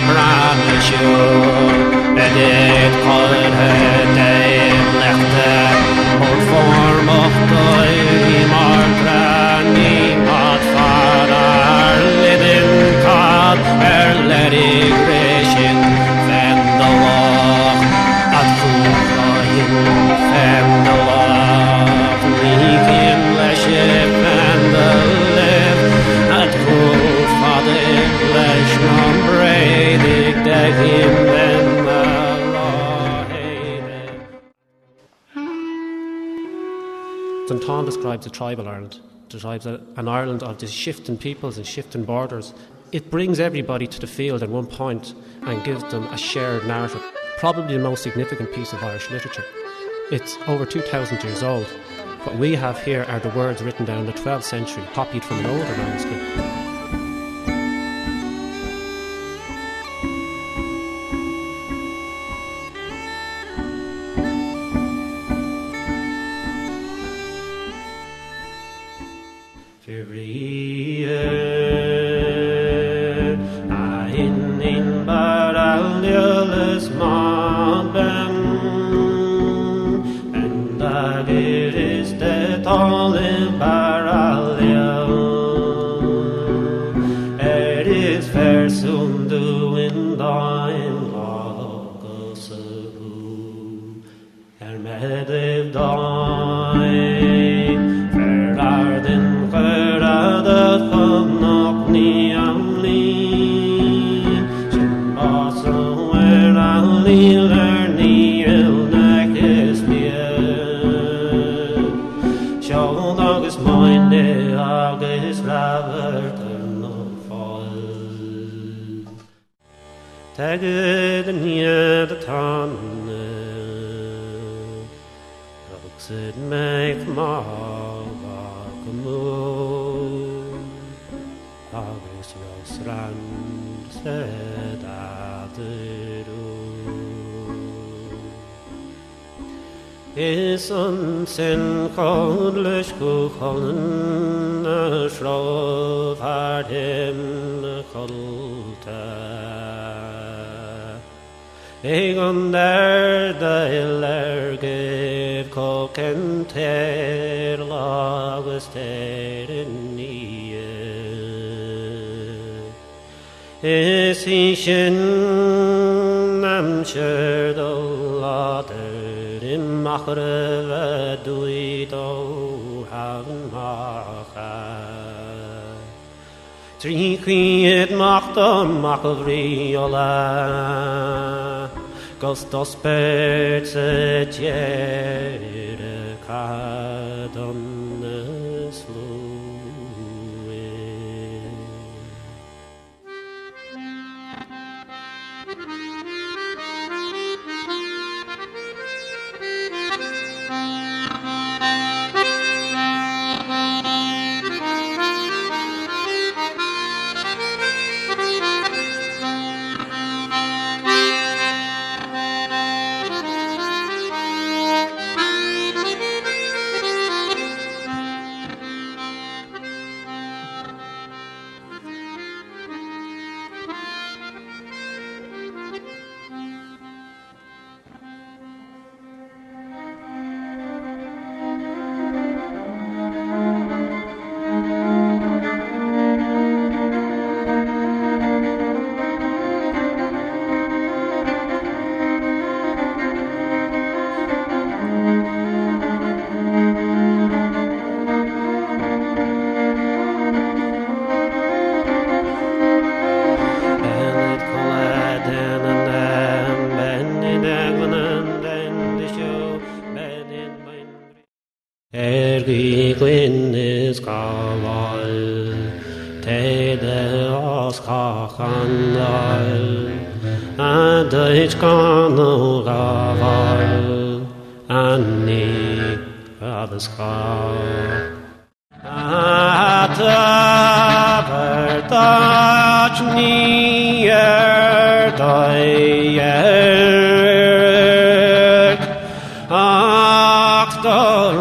brandisjoen, en dit kan het lechte, og formått i markran i matfarar, liden kad eller i gresjen, fendelach, at kukrain fendelach, likin lesje fendelev, at kufader lesnam bredig degim ben St. Tom describes a tribal Ireland, describes an Ireland of these shifting peoples and shifting borders. It brings everybody to the field at one point and gives them a shared narrative, probably the most significant piece of Irish literature. It's over 2,000 years old. What we have here are the words written down in the 12th century, copied from an older manuscript. Sen kodløs kuchonen slå for dem kolte. Egon der deiler gev koken ter lages ter nye. Esischen namskjør dolater Machre duit o haven macha. Trichiet macht machavriola. Gostos perce tiere cadon slue. Deutsch kann nur Raval Anni Rabes Kar Atavert Nier Dayert Achtor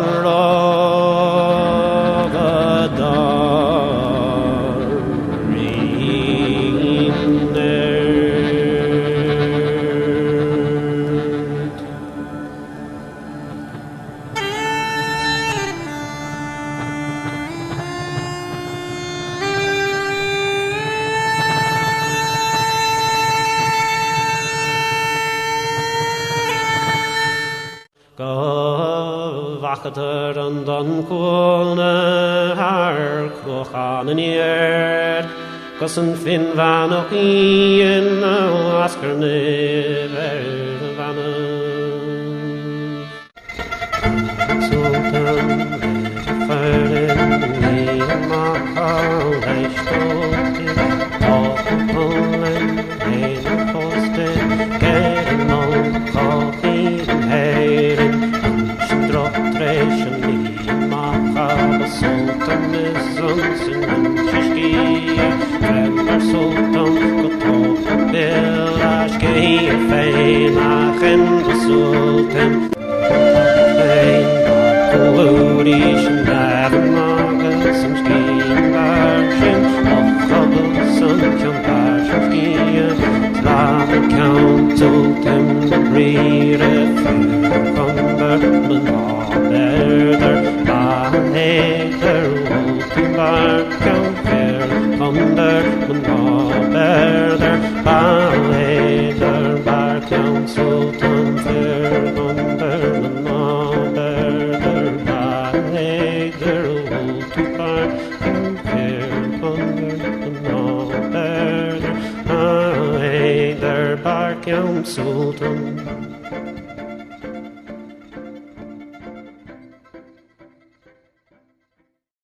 Achadar an don cwna har cwchan yn i'r Gos yn fin fan o'ch i'n asgar nifer fan Sultan fyrin ni yma cael eistodi Toch yn hwlen ein postyn Gerin ôl cofi'n heirin Sy'n drop treis yn ni yma cael y Sultan myson sy'n ymsysgia Fremar Sultan gotoch y bil as geir fein ach yn y Sultan Fein Glúris an dafan agus an scian barsin Och chobal san cian barsin scian Tlach an cian tultim na brir a fyr Fonder man berder Bahan heider ultim bar cian fyr Fonder man berder Bahan heider bar cian sultan fyr Fonder man Sultan